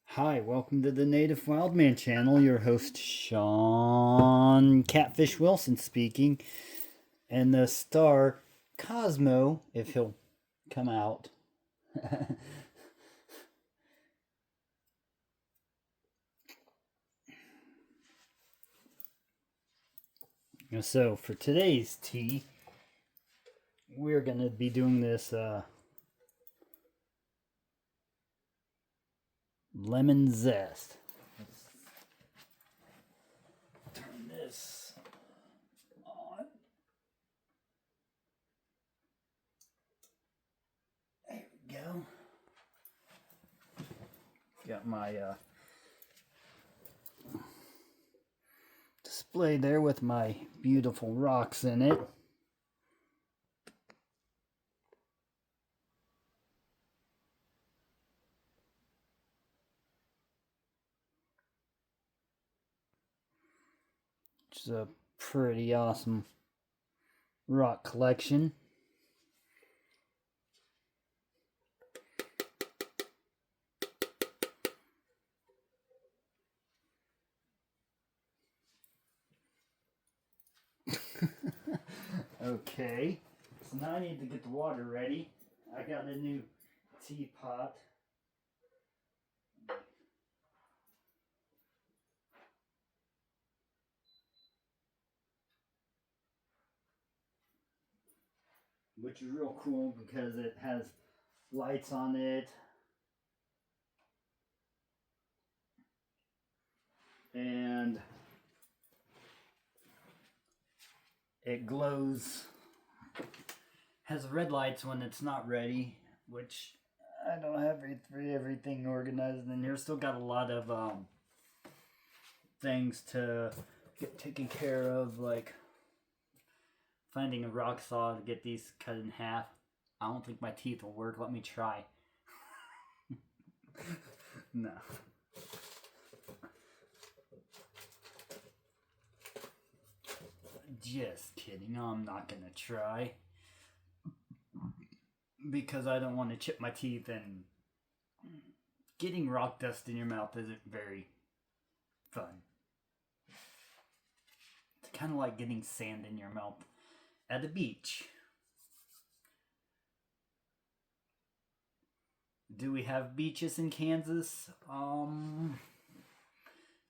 Hi, welcome to the Native Wildman channel. Your host, Sean Catfish Wilson speaking, and the star, Cosmo, if he'll come out. So, for today's tea, we're going to be doing this lemon zest. Let's turn this on. There we go. Got my display there with my beautiful rocks in it. Which is a pretty awesome rock collection. Okay, so now I need to get the water ready. I got a new teapot. Which is real cool because it has lights on it. And it glows. Has red lights when it's not ready, which I don't have everything organized in here. Still got a lot of things to get taken care of, like finding a rock saw to get these cut in half. I don't think my teeth will work. Let me try. No. Just kidding. I'm not gonna try. Because I don't want to chip my teeth, and getting rock dust in your mouth isn't very fun. It's kind of like getting sand in your mouth at a beach. Do we have beaches in Kansas?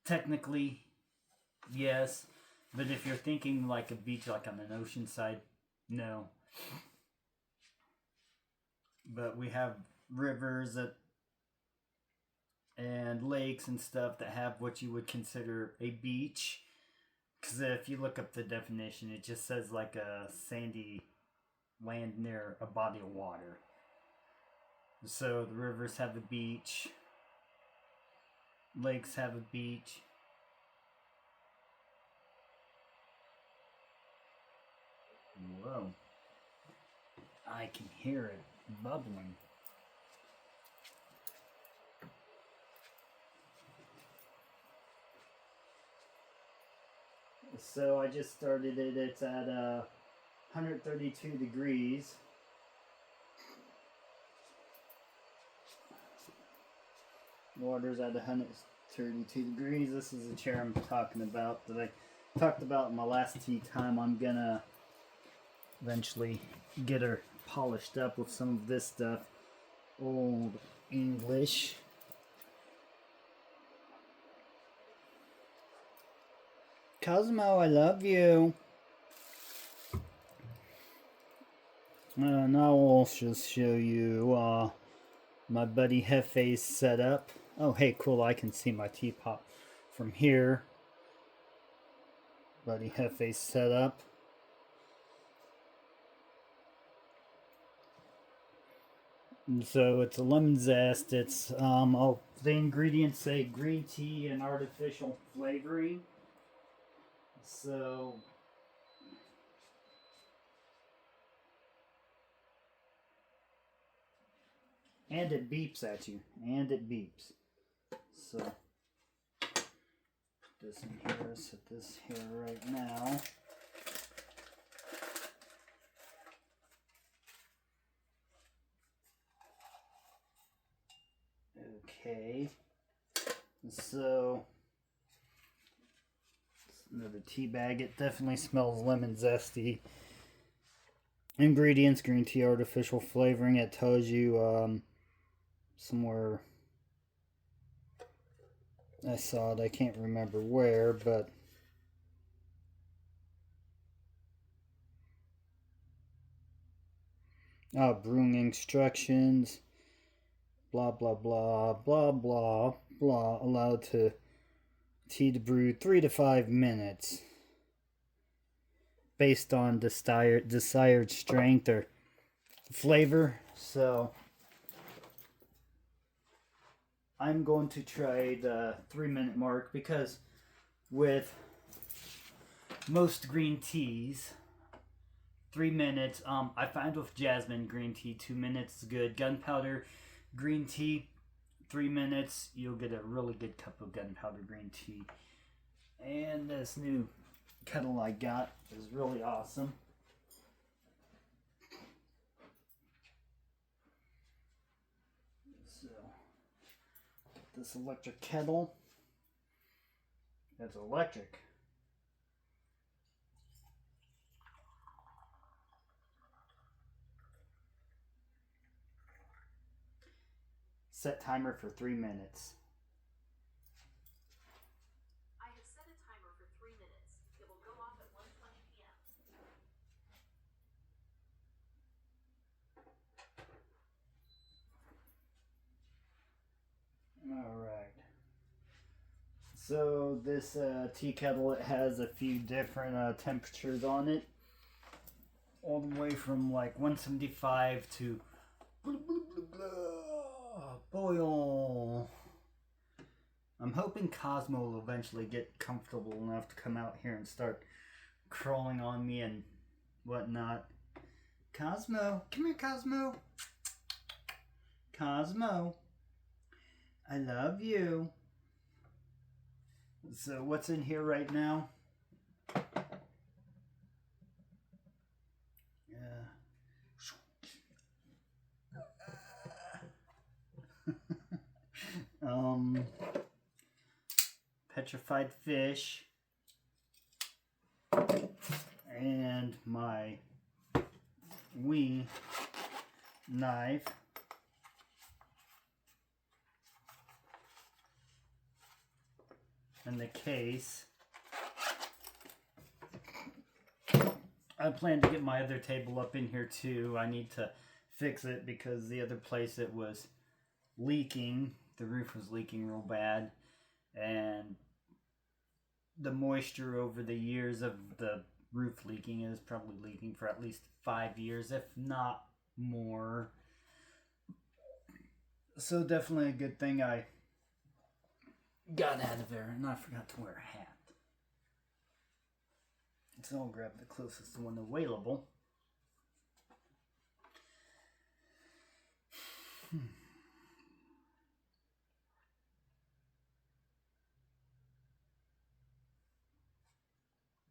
Technically, yes. But if you're thinking like a beach like on an ocean side, no. But we have rivers and lakes and stuff that have what you would consider a beach. Because if you look up the definition, it just says like a sandy land near a body of water. So the rivers have a beach, lakes have a beach. Whoa. I can hear it bubbling. So I just started it. It's at 132 degrees. Water's at 132 degrees. This is the chair I'm talking about that I talked about in my last tea time. I'm gonna eventually get her polished up with some of this stuff. Old English. Cosmo, I love you. Now I'll just show you my buddy Hefe's setup. Oh, hey, cool, I can see my teapot from here. Buddy Hefe's setup. And so it's a lemon zest. It's the ingredients say green tea and artificial flavoring. So and it beeps at you. And it beeps. So put this in here, set this here right now. Okay. So, another tea bag. It definitely smells lemon zesty. Ingredients: green tea, artificial flavoring. It tells you somewhere. I saw it. I can't remember where, but brewing instructions. Blah blah blah blah blah blah. Allowed to tea to brew 3 to 5 minutes, based on desired strength or flavor. So I'm going to try the 3-minute mark, because with most green teas, 3 minutes. I find with jasmine green tea, 2 minutes is good. Gunpowder green tea, 3 minutes. You'll get a really good cup of gunpowder green tea. And this new kettle I got is really awesome. So, this electric kettle, it's electric. Set timer for 3 minutes. I have set a timer for 3 minutes. It will go off at 1:20 p.m. Alright. So this tea kettle, it has a few different temperatures on it. All the way from like 175 to boil. I'm hoping Cosmo will eventually get comfortable enough to come out here and start crawling on me and whatnot. Cosmo, come here, Cosmo. Cosmo, I love you. So what's in here right now? Petrified fish, and my wing knife, and the case. I plan to get my other table up in here too. I need to fix it because the other place it was leaking. The roof was leaking real bad, and the moisture over the years of the roof leaking is probably leaking for at least 5 years, if not more. So definitely a good thing I got out of there, and I forgot to wear a hat. So I'll grab the closest one available.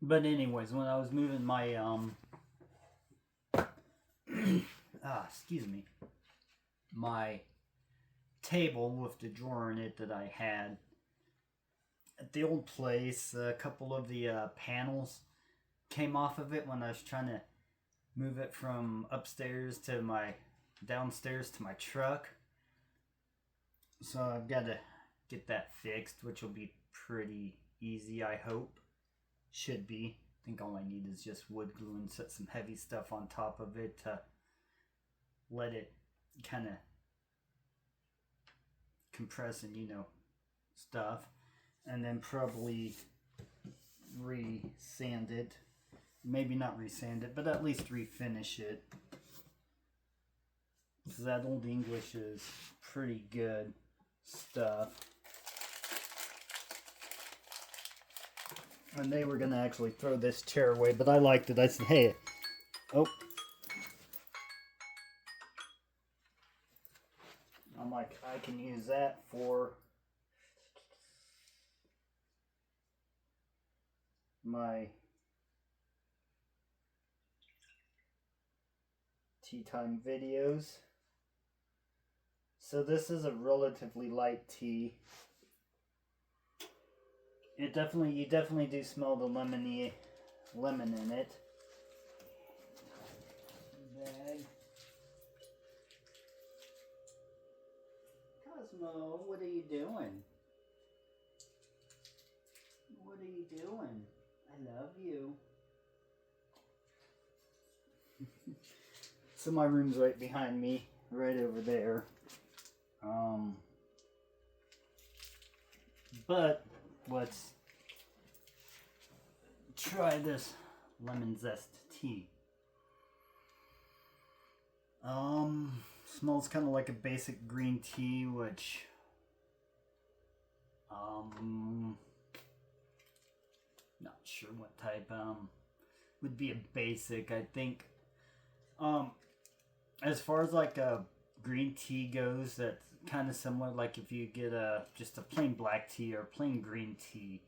But anyways, when I was moving my excuse me, my table with the drawer in it that I had at the old place, a couple of the panels came off of it when I was trying to move it from upstairs to my downstairs to my truck. So I've got to get that fixed, which will be pretty easy, I hope. Should be. I think all I need is just wood glue and set some heavy stuff on top of it to let it kind of compress and, stuff. And then probably re-sand it. Maybe not re-sand it, but at least refinish it. Because that Old English is pretty good stuff. And they were going to actually throw this chair away, but I liked it. I said, hey, oh. I'm like, I can use that for my tea time videos. So this is a relatively light tea. You definitely do smell the lemon in it. Bag. Cosmo, what are you doing? What are you doing? I love you. So my room's right behind me, right over there. But let's try this lemon zest tea. Smells kind of like a basic green tea, which not sure what type would be a basic. I think as far as like a green tea goes, that's kind of similar. Like if you get just a plain black tea or plain green tea,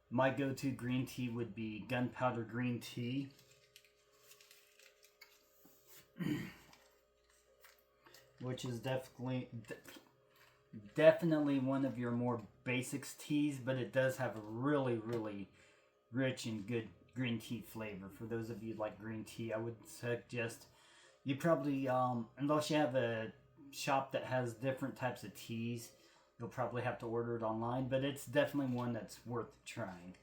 my go-to green tea would be gunpowder green tea. Which is definitely one of your more basics teas, but it does have a really, really rich and good green tea flavor. For those of you who like green tea, I would suggest you probably, unless you have a shop that has different types of teas, you'll probably have to order it online, but it's definitely one that's worth trying.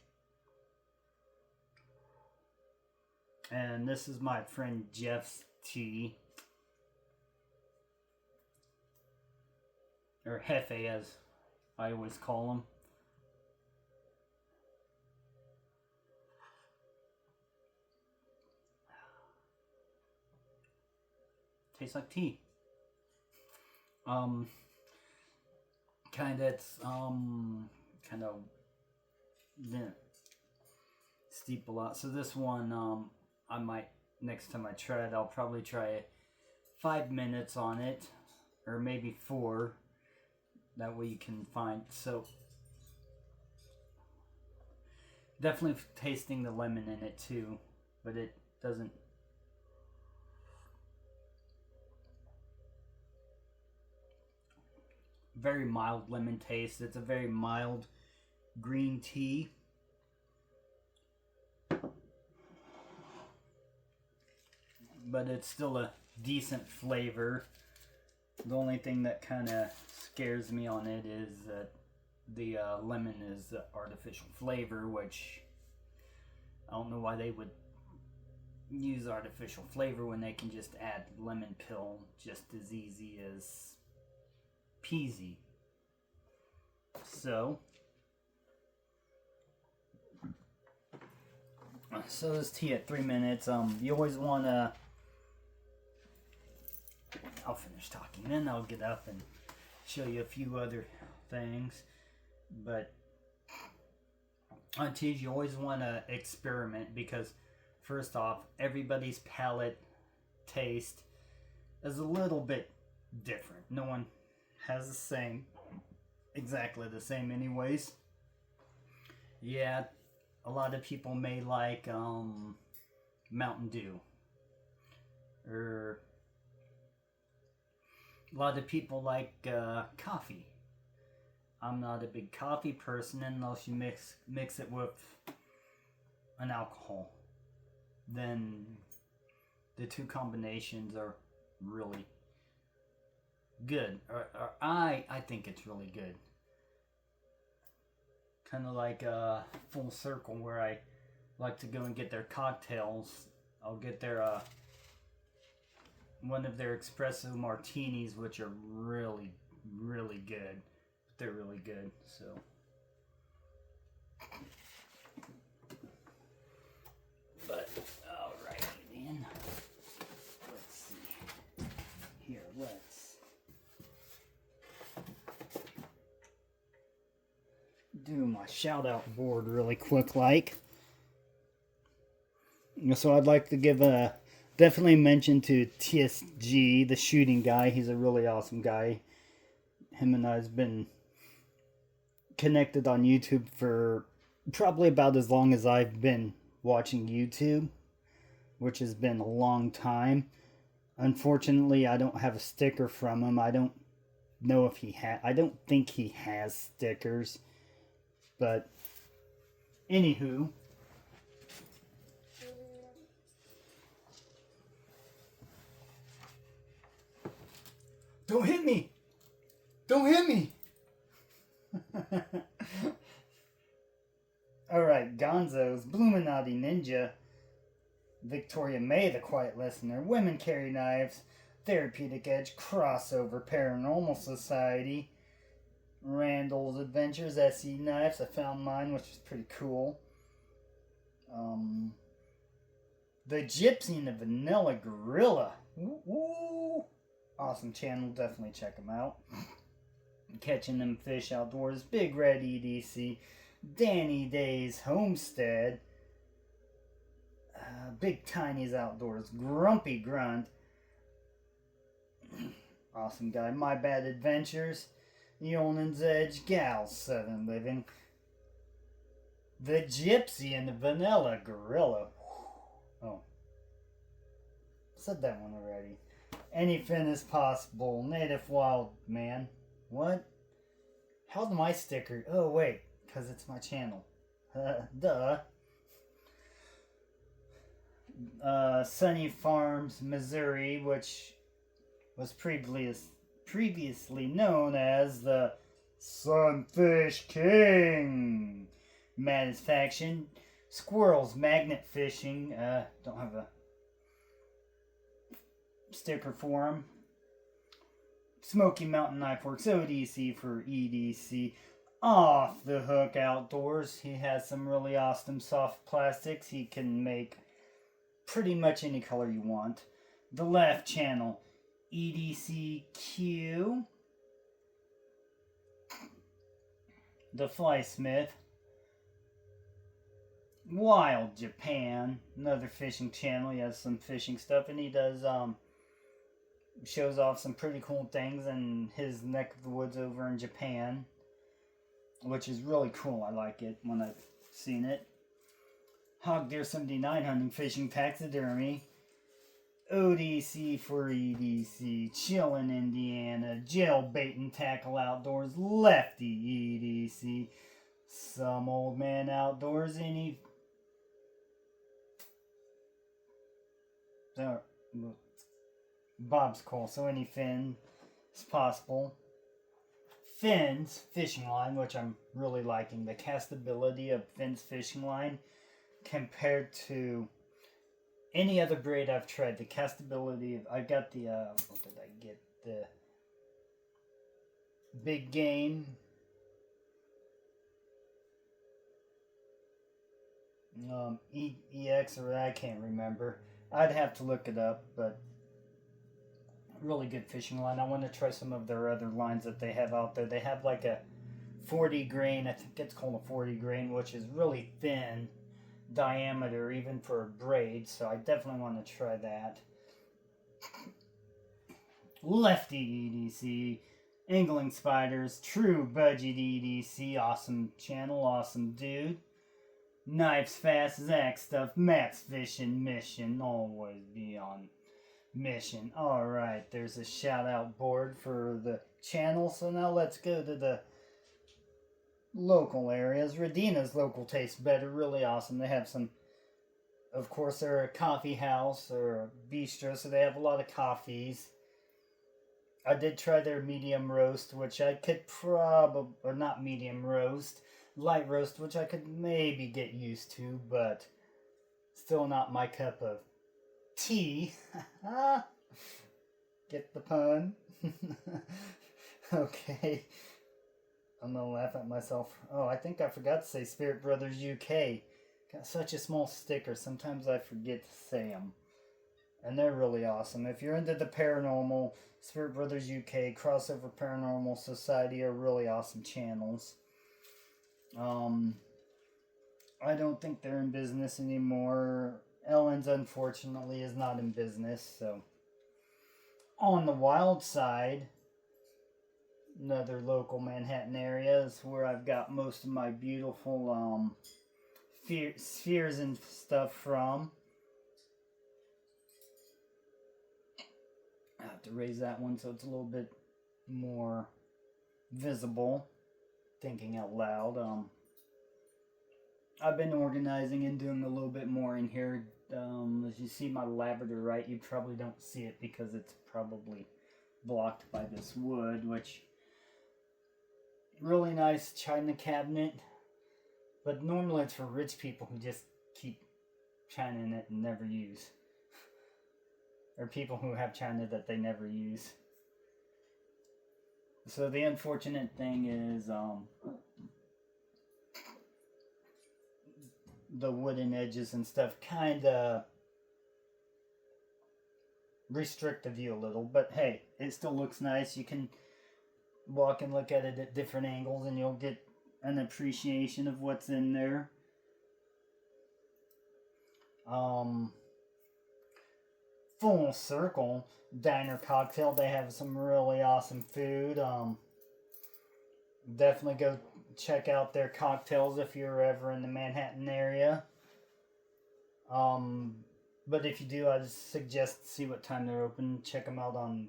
And this is my friend Jeff's tea. Or Hefe, as I always call him. Tastes like tea. It's kind of didn't steep a lot. So this one, I might, next time I try it, I'll probably try 5 minutes on it, or maybe 4. That way you can find, so definitely tasting the lemon in it too, but it doesn't. Very mild lemon taste. It's a very mild green tea. But it's still a decent flavor. The only thing that kind of scares me on it is that the lemon is artificial flavor, which I don't know why they would use artificial flavor when they can just add lemon pill just as easy as peasy. So this tea at 3 minutes. You always want to. I'll finish talking, then I'll get up and show you a few other things. But on teas, you always want to experiment because, first off, everybody's palate taste is a little bit different. No one has the same, exactly the same, anyways. Yeah, a lot of people may like Mountain Dew, or a lot of people like coffee. I'm not a big coffee person unless you mix it with an alcohol. Then the two combinations are really good. Or I think it's really good. Kind of like a full circle where I like to go and get their cocktails. I'll get their one of their espresso martinis, which are really, really good. They're really good, so. But, alright then. Let's see. Here, let's do my shout out board really quick like. So I'd like to give a definitely mention to TSG, the shooting guy. He's a really awesome guy. Him and I's been connected on YouTube for probably about as long as I've been watching YouTube, which has been a long time. Unfortunately, I don't have a sticker from him. I don't know if he I don't think he has stickers, but anywho. Don't hit me! Don't hit me! Alright, Gonzo's Bluminati Ninja. Victoria May, the Quiet Listener. Women Carry Knives. Therapeutic Edge. Crossover. Paranormal Society. Randall's Adventures. SE Knives. I found mine, which is pretty cool. The Gypsy and the Vanilla Gorilla. Woo! Awesome channel. Definitely check them out. Catching Them Fish Outdoors. Big Red EDC. Danny Day's Homestead. Big Tiny's Outdoors. Grumpy Grunt. Awesome guy. My Bad Adventures. Yonan's Edge. Gal's Southern Living. The Gypsy and the Vanilla Gorilla. Oh. Said that one already. Anything is possible. Native Wild Man. What? How'd my sticker? Oh, wait. Because it's my channel. Duh. Sunny Farms, Missouri, which was previously known as the Sunfish King. Faction. Squirrels, Magnet Fishing. Don't have a sticker for him. Smoky Mountain Knife Works, ODC for EDC. Off the Hook Outdoors. He has some really awesome soft plastics. He can make pretty much any color you want. The Left Channel, EDCQ. The Flysmith. Wild Japan, another fishing channel. He has some fishing stuff, and he does shows off some pretty cool things in his neck of the woods over in Japan, which is really cool. I like it when I've seen it. Hog Deer 79 Hunting Fishing Taxidermy. ODC for EDC. Chillin' Indiana. Jailbait and Tackle Outdoors. Lefty EDC. Some Old Man Outdoors. Any Bob's Call, so any fin is possible. Finn's fishing line, which I'm really liking. The castability of Finn's fishing line compared to any other braid I've tried. The castability of, I got the, what did I get? The Big Game. EX, or I can't remember. I'd have to look it up, but really good fishing line. I want to try some of their other lines that they have out there. They have like a 40 grain, I think it's called a 40 grain, which is really thin diameter even for a braid, so I definitely want to try that. Lefty EDC, Angling Spiders, True Budget EDC, awesome channel, awesome dude. Knives Fast, Zach Stuff, Matt's Fishing Mission, always be on mission. Alright, there's a shout out board for the channel, so now let's go to the local areas. Radina's Local Tastes Better, really awesome. They have some, of course, they're a coffee house or a bistro, so they have a lot of coffees. I did try their medium roast, which I could probably, or not medium roast, light roast, which I could maybe get used to, but still not my cup of tea. Get the pun? Okay. I'm gonna laugh at myself. Oh, I think I forgot to say Spirit Brothers UK. Got such a small sticker. Sometimes I forget to say them. And they're really awesome. If you're into the paranormal, Spirit Brothers UK, Crossover Paranormal Society are really awesome channels. I don't think they're in business anymore. Ellen's, unfortunately, is not in business, so. On the Wild Side, another local Manhattan area, is where I've got most of my beautiful spheres and stuff from. I have to raise that one so it's a little bit more visible. Thinking out loud. I've been organizing and doing a little bit more in here. As you see my lavender, right, you probably don't see it because it's probably blocked by this wood, which really nice china cabinet, but normally it's for rich people who just keep china in it and never use, or people who have china that they never use. So the unfortunate thing is the wooden edges and stuff kind of restrict the view a little, but hey, it still looks nice. You can walk and look at it at different angles and you'll get an appreciation of what's in there. Full Circle Diner Cocktail, they have some really awesome food. Definitely go check out their cocktails if you're ever in the Manhattan area. But if you do, I suggest see what time they're open. Check them out on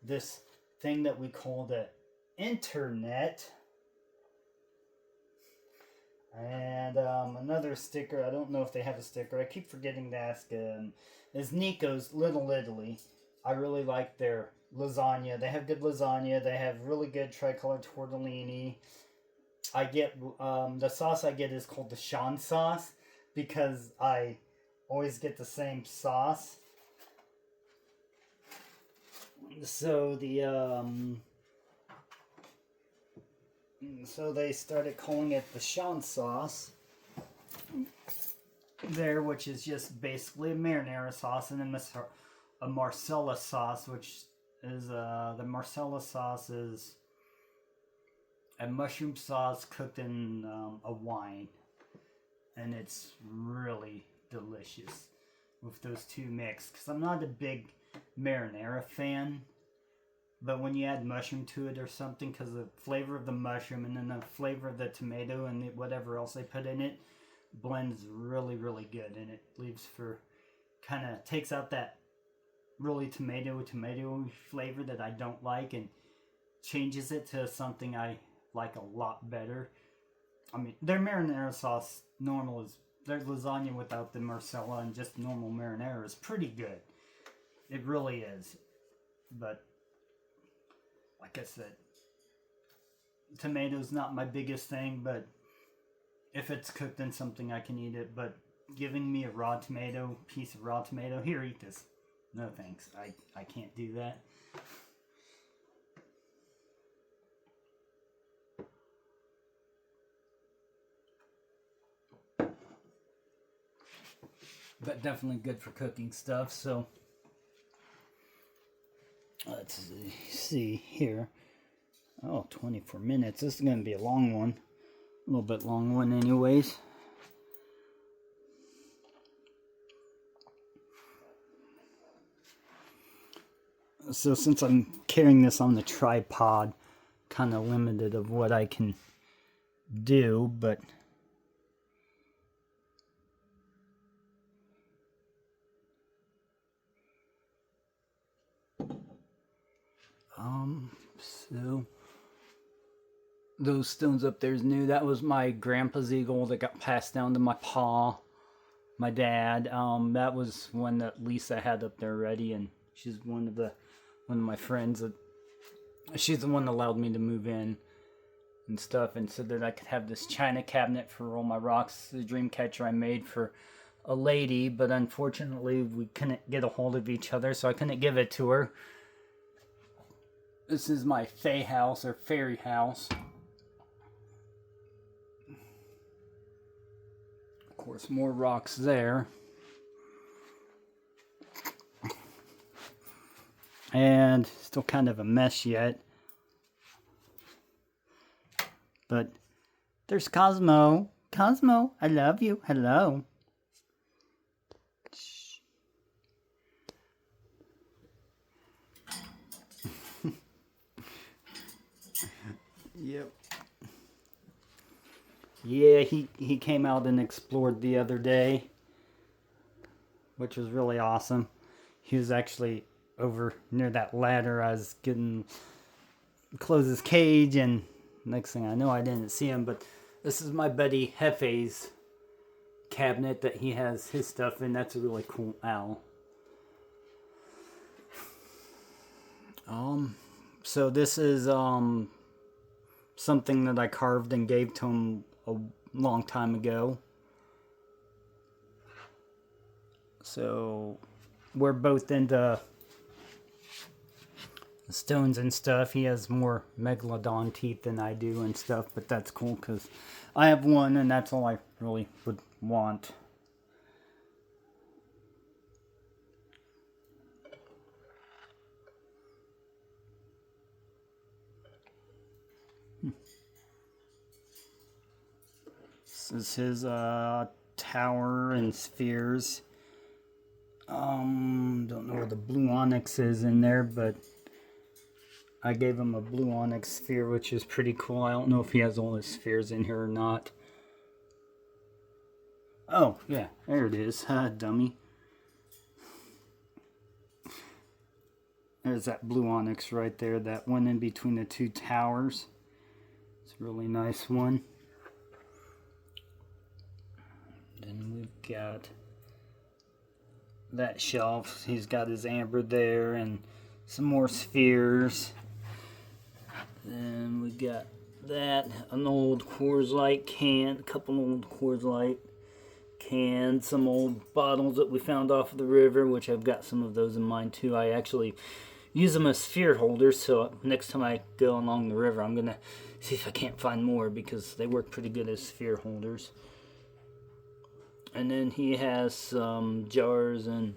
this thing that we call the internet. And another sticker, I don't know if they have a sticker, I keep forgetting to ask, is Nico's Little Italy. I really like their lasagna. They have good lasagna. They have really good tricolor tortellini. I get, the sauce I get is called the Sean sauce because I always get the same sauce. So so they started calling it the Sean sauce there, which is just basically a marinara sauce, and then a Marcella sauce, which is the Marcella sauce is a mushroom sauce cooked in a wine, and it's really delicious with those two mixed. Because I'm not a big marinara fan, but when you add mushroom to it or something, because the flavor of the mushroom and then the flavor of the tomato and whatever else they put in it blends really, really good, and it leaves for kind of takes out that really tomato flavor that I don't like and changes it to something I like a lot better. I mean, their marinara sauce normal is their lasagna without the Marcella and just normal marinara is pretty good. It really is. But like I said, tomato's not my biggest thing, but if it's cooked in something I can eat it. But giving me a raw tomato, piece of raw tomato, here, eat this. No thanks. I can't do that. But definitely good for cooking stuff. So let's see here. Oh, 24 minutes. This is going to be a long one. A little bit long one anyways. So since I'm carrying this on the tripod, kind of limited of what I can do, but so those stones up there is new. That was my grandpa's eagle that got passed down to my my dad. That was one that Lisa had up there ready, and she's one of my friends that she's the one that allowed me to move in and stuff, and so that I could have this china cabinet for all my rocks. The dream catcher I made for a lady, but unfortunately we couldn't get a hold of each other, so I couldn't give it to her. This is my fae house or fairy house. Of course, more rocks there. And still kind of a mess yet. But there's Cosmo. Cosmo, I love you. Hello. Yep. Yeah, he came out and explored the other day, which was really awesome. He was actually over near that ladder. I was getting close his cage, and next thing I know, I didn't see him. But this is my buddy Hefe's cabinet that he has his stuff in. That's a really cool owl. So this is something that I carved and gave to him a long time ago. So we're both into stones and stuff. He has more megalodon teeth than I do and stuff, but that's cool because I have one and that's all I really would want. This is his tower and spheres. Don't know where the blue onyx is in there, but I gave him a blue onyx sphere, which is pretty cool. I don't know if he has all his spheres in here or not. Oh, yeah, there it is. Dummy. There's that blue onyx right there, that one in between the two towers. It's a really nice one. Then we've got that shelf. He's got his amber there and some more spheres. Then we got that, an old Coors Light can, a couple old Coors Light cans, some old bottles that we found off of the river, which I've got some of those in mine too. I actually use them as sphere holders, so next time I go along the river, I'm gonna see if I can't find more because they work pretty good as sphere holders. And then he has some jars and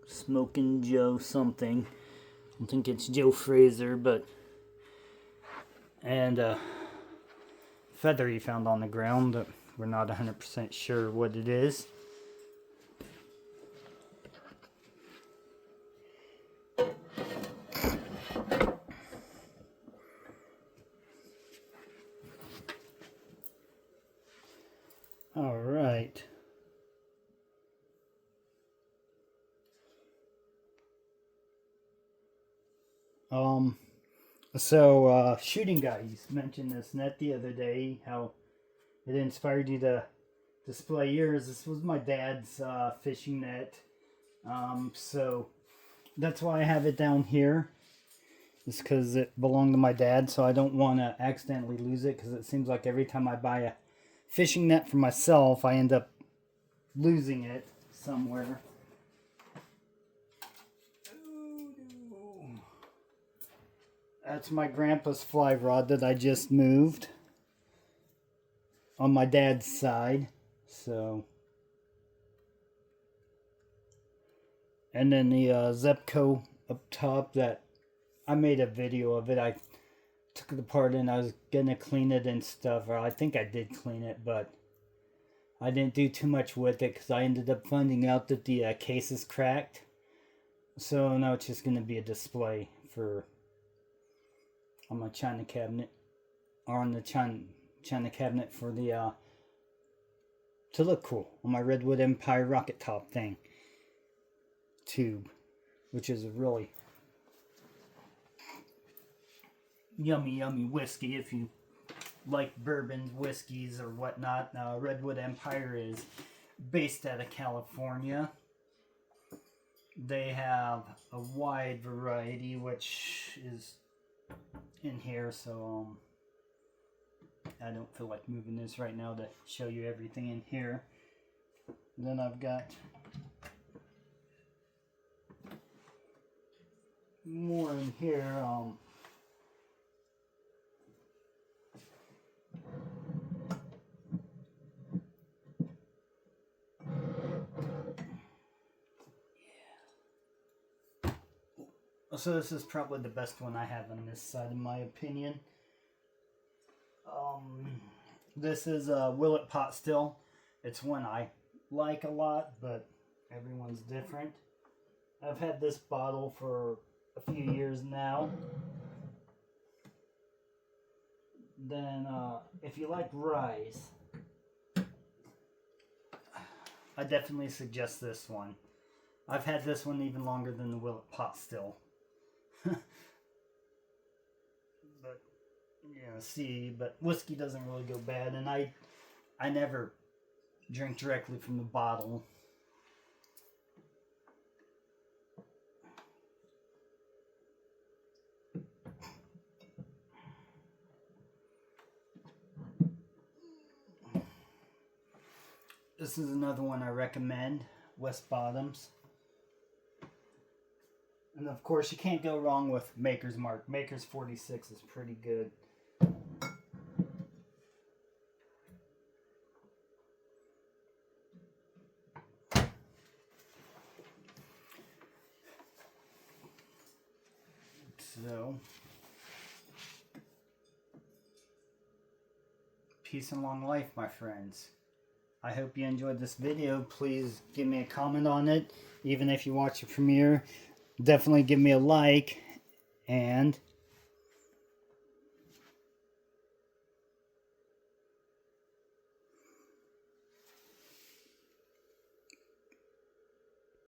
Smoking Joe something. I don't think it's Joe Fraser, but... And a feather he found on the ground that we're not 100% sure what it is. All right. So shooting guys mentioned this net the other day, how it inspired you to display yours. This was my dad's fishing net. So that's why I have it down here. It's because it belonged to my dad, so I don't want to accidentally lose it, because it seems like every time I buy a fishing net for myself, I end up losing it somewhere. That's my grandpa's fly rod that I just moved on my dad's side. So, and then the Zepco up top that I made a video of it. I took it apart and I was gonna clean it and stuff, or I think I did clean it, but I didn't do too much with it because I ended up finding out that the case is cracked. So now it's just gonna be a display for on my china cabinet, or on the china cabinet for the to look cool on my Redwood Empire rocket top thing tube, which is a really yummy whiskey if you like bourbons, whiskeys, or whatnot. Now, Redwood Empire is based out of California. They have a wide variety, which is in here, so I don't feel like moving this right now to show you everything in here. Then I've got more in here. So this is probably the best one I have on this side, in my opinion. This is a Willet pot still. It's one I like a lot, but everyone's different. I've had this bottle for a few years now. Then, if you like rice, I definitely suggest this one. I've had this one even longer than the Willet pot still. see, but whiskey doesn't really go bad, and I never drink directly from the bottle. This is another one I recommend, West Bottoms. And of course, you can't go wrong with Maker's Mark. Maker's 46 is pretty good. So, peace and long life, my friends. I hope you enjoyed this video. Please give me a comment on it. Even if you watch the premiere, definitely give me a like. And